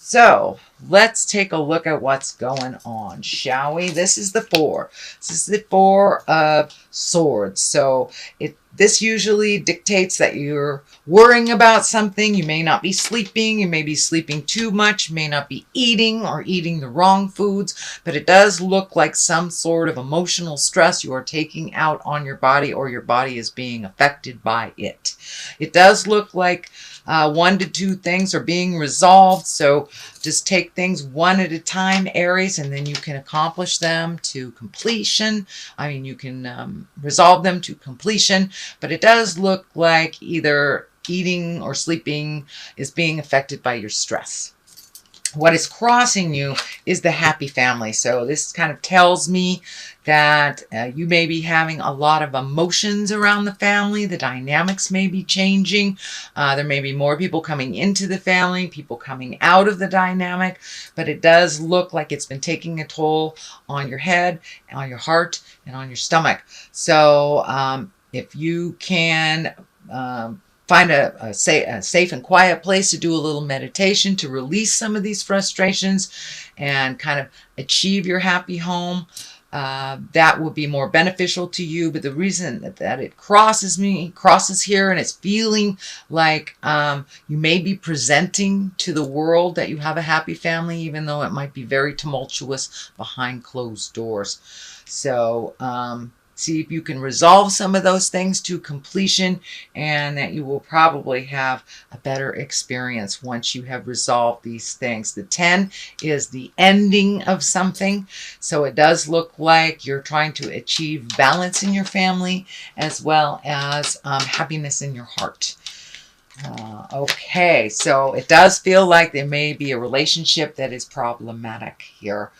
So let's take a look at what's going on, shall we? This is the Four. This is the Four of Swords. So this usually dictates that you're worrying about something. You may not be sleeping. You may be sleeping too much. You may not be eating or eating the wrong foods. But it does look like some sort of emotional stress you are taking out on your body, or your body is being affected by it. It does look like 1 to 2 things are being resolved. So just take things one at a time, Aries, and then you can accomplish them to completion. I mean, you can resolve them to completion, but it does look like either eating or sleeping is being affected by your stress. What is crossing you is the happy family. So this kind of tells me that you may be having a lot of emotions around the family. The dynamics may be changing. There may be more people coming into the family, people coming out of the dynamic, but it does look like it's been taking a toll on your head, on your heart, and on your stomach. So if you can find a safe and quiet place to do a little meditation to release some of these frustrations and kind of achieve your happy home, that will be more beneficial to you. But the reason that it crosses here, and it's feeling like you may be presenting to the world that you have a happy family, even though it might be very tumultuous behind closed doors. So see if you can resolve some of those things to completion, and that you will probably have a better experience once you have resolved these things. The 10 is the ending of something. So it does look like you're trying to achieve balance in your family, as well as happiness in your heart. Okay, so it does feel like there may be a relationship that is problematic here.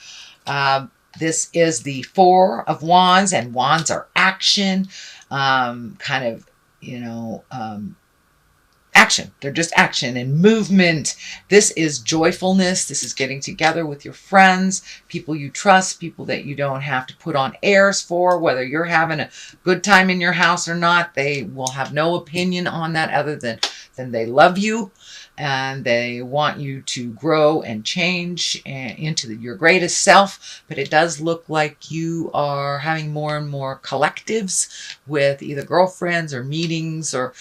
This is the Four of Wands, and wands are action, action. They're just action and movement. This is joyfulness. This is getting together with your friends, people you trust, people that you don't have to put on airs for. Whether you're having a good time in your house or not, they will have no opinion on that other than they love you, and they want you to grow and change into your greatest self. But it does look like you are having more and more collectives with either girlfriends or meetings or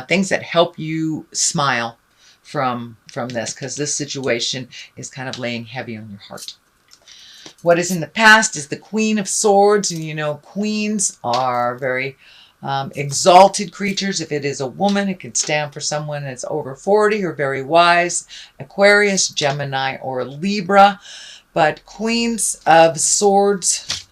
things that help you smile from this, because this situation is kind of laying heavy on your heart. What is in the past is the Queen of Swords, and you know queens are very exalted creatures. If it is a woman, it can stand for someone that's over 40 or very wise, Aquarius, Gemini, or Libra. But Queens of Swords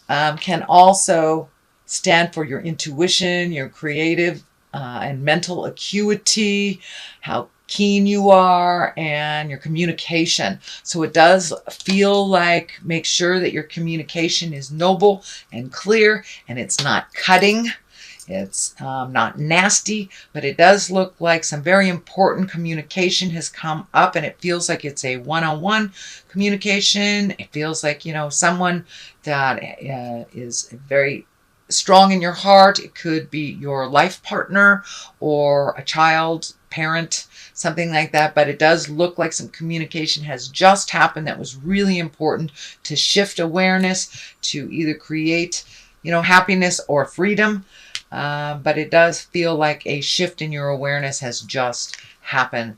can also stand for your intuition, your creative and mental acuity, how keen you are, and your communication. So it does feel like, make sure that your communication is noble and clear, and it's not cutting. It's not nasty, but it does look like some very important communication has come up, and it feels like it's a one-on-one communication. It feels like, someone that is very strong in your heart. It could be your life partner or a child, parent, something like that. But it does look like some communication has just happened that was really important to shift awareness, to either create, happiness or freedom. But it does feel like a shift in your awareness has just happened.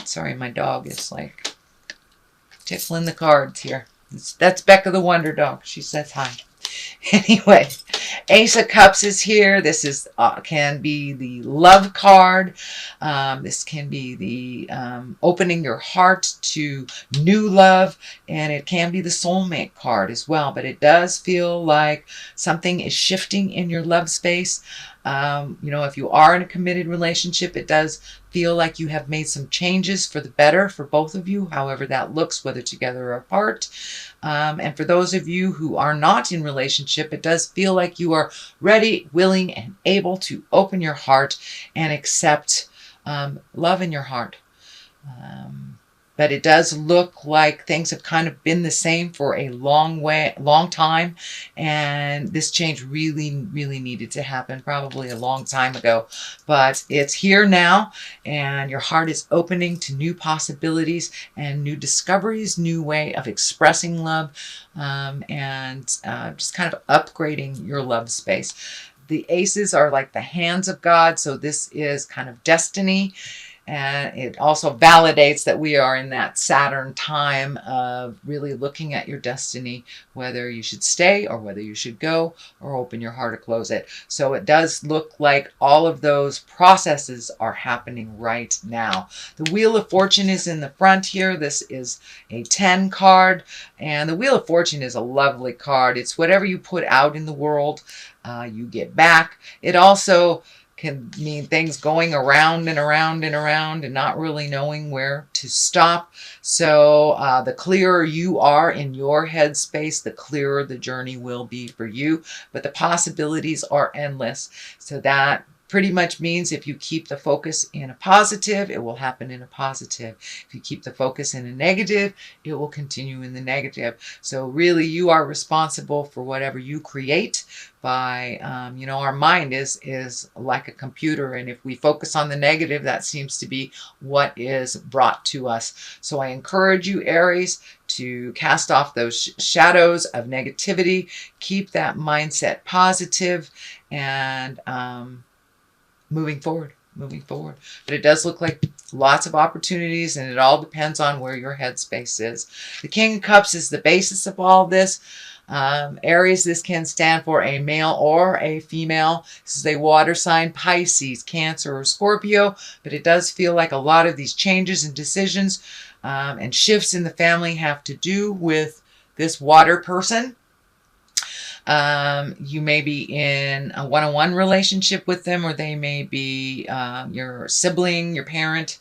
Sorry, my dog is like tickling the cards here. That's Becca the Wonder Dog. She says hi. Anyway, Ace of Cups is here. This is can be the love card. This can be the opening your heart to new love, and it can be the soulmate card as well. But it does feel like something is shifting in your love space. If you are in a committed relationship, it does feel like you have made some changes for the better for both of you, however that looks, whether together or apart. And for those of you who are not in relationship, it does feel like you are ready, willing, and able to open your heart and accept love in your heart. but it does look like things have kind of been the same for a long time. And this change really, really needed to happen probably a long time ago, but it's here now, and your heart is opening to new possibilities and new discoveries, new way of expressing love, and just kind of upgrading your love space. The aces are like the hands of God, so this is kind of destiny. And it also validates that we are in that Saturn time of really looking at your destiny, whether you should stay or whether you should go or open your heart or close it. So it does look like all of those processes are happening right now. The Wheel of Fortune is in the front here. This is a 10 card, and the Wheel of Fortune is a lovely card. It's whatever you put out in the world, you get back. It also can mean things going around and around and around and not really knowing where to stop. So the clearer you are in your headspace, the clearer the journey will be for you. But the possibilities are endless. So that pretty much means if you keep the focus in a positive, it will happen in a positive. If you keep the focus in a negative, it will continue in the negative. So really, you are responsible for whatever you create by, our mind is like a computer. And if we focus on the negative, that seems to be what is brought to us. So I encourage you, Aries, to cast off those shadows of negativity, keep that mindset positive, and moving forward. But it does look like lots of opportunities, and it all depends on where your headspace is. The King of Cups is the basis of all this. Aries, this can stand for a male or a female. This is a water sign, Pisces, Cancer, or Scorpio, but it does feel like a lot of these changes and decisions and shifts in the family have to do with this water person. You may be in a one-on-one relationship with them, or they may be your sibling, your parent,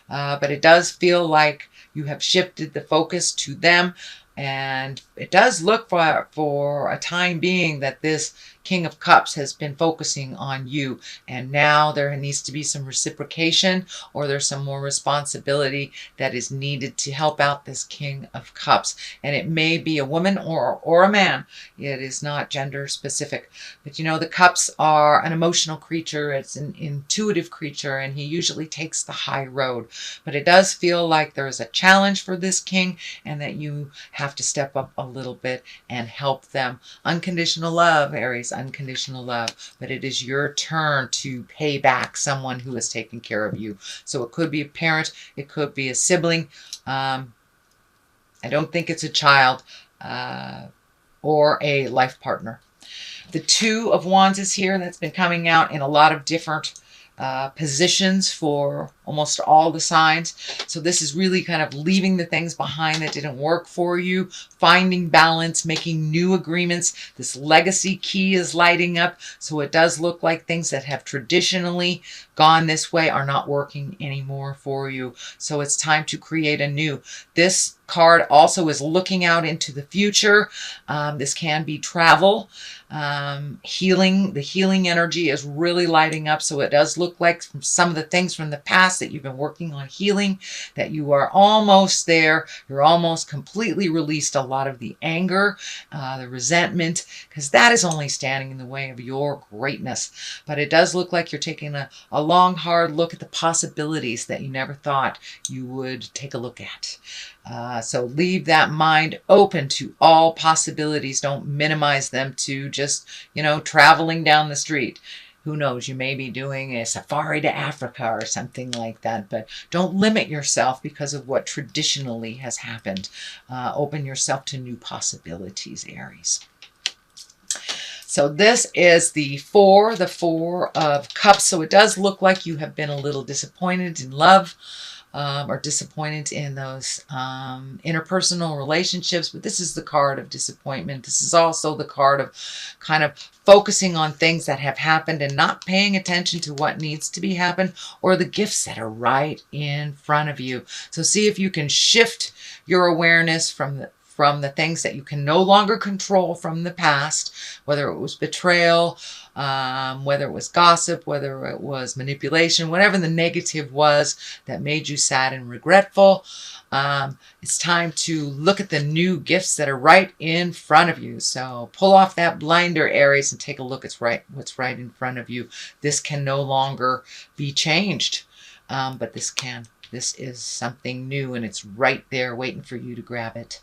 but it does feel like you have shifted the focus to them. And it does look for a time being that this King of Cups has been focusing on you. And now there needs to be some reciprocation, or there's some more responsibility that is needed to help out this King of Cups. And it may be a woman or a man. It is not gender specific. But the cups are an emotional creature. It's an intuitive creature, and he usually takes the high road. But it does feel like there is a challenge for this king, and that you have to step up a little bit and help them. Unconditional love, Aries, unconditional love. But it is your turn to pay back someone who has taken care of you. So it could be a parent, it could be a sibling. I don't think it's a child or a life partner. The Two of Wands is here. That's been coming out in a lot of different positions for almost all the signs. So this is really kind of leaving the things behind that didn't work for you, finding balance, making new agreements. This legacy key is lighting up. So it does look like things that have traditionally gone this way are not working anymore for you. So it's time to create a new. This card also is looking out into the future. This can be travel, healing. The healing energy is really lighting up. So it does look like from some of the things from the past that you've been working on healing, that you are almost there. You're almost completely released a lot of the anger, the resentment, because that is only standing in the way of your greatness. But it does look like you're taking a long, hard look at the possibilities that you never thought you would take a look at. So leave that mind open to all possibilities. Don't minimize them to just, traveling down the street. Who knows, you may be doing a safari to Africa or something like that, but don't limit yourself because of what traditionally has happened. Open yourself to new possibilities, Aries. So this is the Four of Cups. So it does look like you have been a little disappointed in love. Or disappointed in those interpersonal relationships. But this is the card of disappointment. This is also the card of kind of focusing on things that have happened and not paying attention to what needs to be happened, or the gifts that are right in front of you. So see if you can shift your awareness from from the things that you can no longer control from the past, whether it was betrayal, whether it was gossip, whether it was manipulation, whatever the negative was that made you sad and regretful. It's time to look at the new gifts that are right in front of you. So pull off that blinder, Aries, and take a look at what's right in front of you. This can no longer be changed, but this can. This is something new, and it's right there waiting for you to grab it.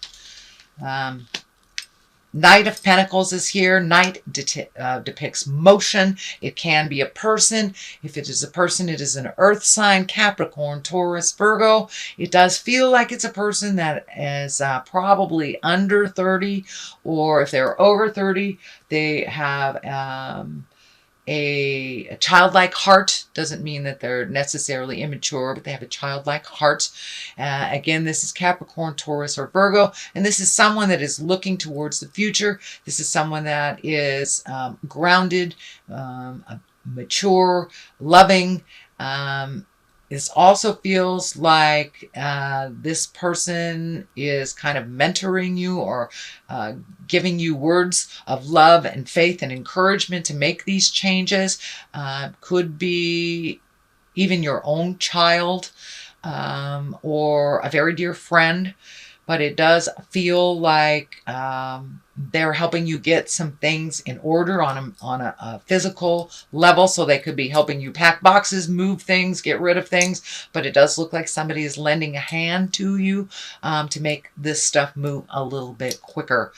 Knight of Pentacles is here. Knight depicts motion. It can be a person. If it is a person, it is an earth sign, Capricorn, Taurus, Virgo. It does feel like it's a person that is probably under 30, or if they're over 30, they have a childlike heart. Doesn't mean that they're necessarily immature, but they have a childlike heart. Again, this is Capricorn, Taurus, or Virgo, and this is someone that is looking towards the future. This is someone that is grounded, mature, loving. This also feels like this person is kind of mentoring you, or giving you words of love and faith and encouragement to make these changes. Could be even your own child, or a very dear friend, but it does feel like they're helping you get some things in order on a physical level. So they could be helping you pack boxes, move things, get rid of things. But it does look like somebody is lending a hand to you to make this stuff move a little bit quicker.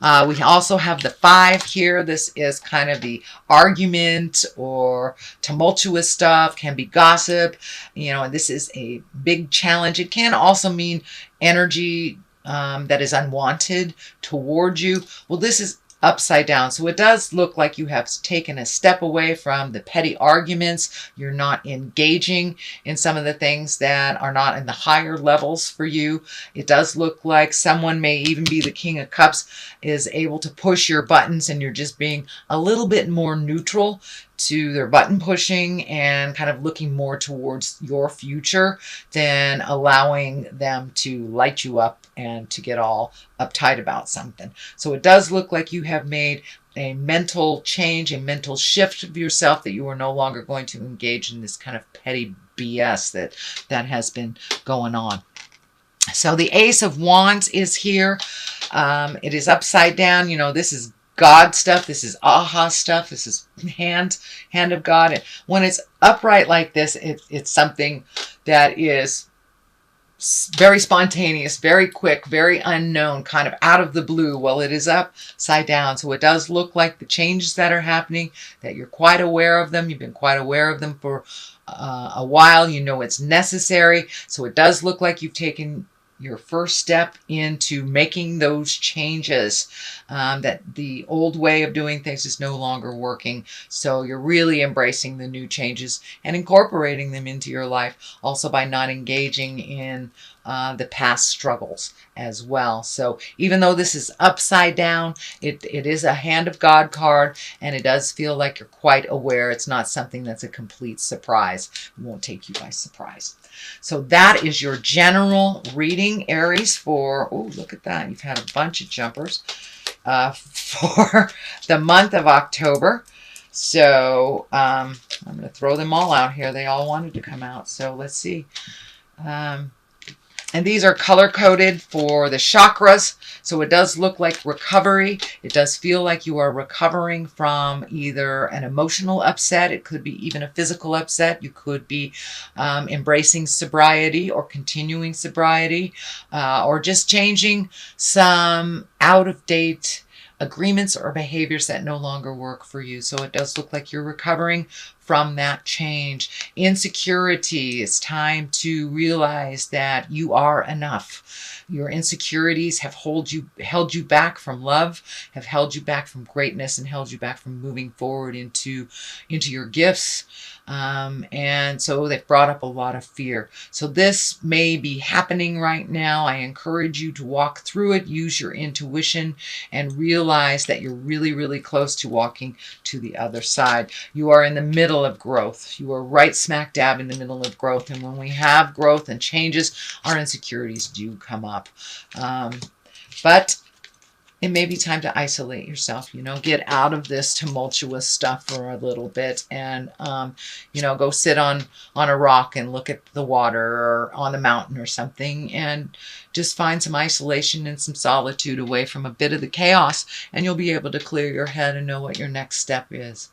We also have the 5 here. This is kind of the argument or tumultuous stuff, can be gossip. You know, and this is a big challenge. It can also mean energy that is unwanted towards you. Well, this is upside down. So it does look like you have taken a step away from the petty arguments. You're not engaging in some of the things that are not in the higher levels for you. It does look like someone, may even be the King of Cups, is able to push your buttons, and you're just being a little bit more neutral to their button pushing and kind of looking more towards your future than allowing them to light you up and to get all uptight about something. So it does look like you have made a mental change, a mental shift of yourself, that you are no longer going to engage in this kind of petty BS that has been going on. So the Ace of Wands is here. It is upside down. You know, this is God stuff. This is aha stuff. This is hand of God. And when it's upright like this, it's something that is very spontaneous, very quick, very unknown, kind of out of the blue. Well, it is upside down. So it does look like the changes that are happening, that you're quite aware of them. You've been quite aware of them for a while. You know it's necessary. So it does look like you've taken your first step into making those changes, that the old way of doing things is no longer working. So you're really embracing the new changes and incorporating them into your life, also by not engaging in the past struggles as well. So even though this is upside down, it is a Hand of God card, and it does feel like you're quite aware. It's not something that's a complete surprise. It won't take you by surprise. So that is your general reading, Aries, for, oh, look at that. You've had a bunch of jumpers for the month of October. So I'm going to throw them all out here. They all wanted to come out. So let's see. And these are color-coded for the chakras. So it does look like recovery. It does feel like you are recovering from either an emotional upset. It could be even a physical upset. You could be embracing sobriety or continuing sobriety, or just changing some out-of-date agreements or behaviors that no longer work for you. So it does look like you're recovering from that change. Insecurity, it's time to realize that you are enough. Your insecurities have held you back from love, have held you back from greatness, and held you back from moving forward into your gifts. And so they've brought up a lot of fear. So this may be happening right now. I encourage you to walk through it, use your intuition, and realize that you're really, really close to walking to the other side. You are in the middle of growth. You are right smack dab in the middle of growth. And when we have growth and changes, our insecurities do come up. But it may be time to isolate yourself, you know, get out of this tumultuous stuff for a little bit and, you know, go sit on a rock and look at the water or on the mountain or something and just find some isolation and some solitude away from a bit of the chaos, and you'll be able to clear your head and know what your next step is.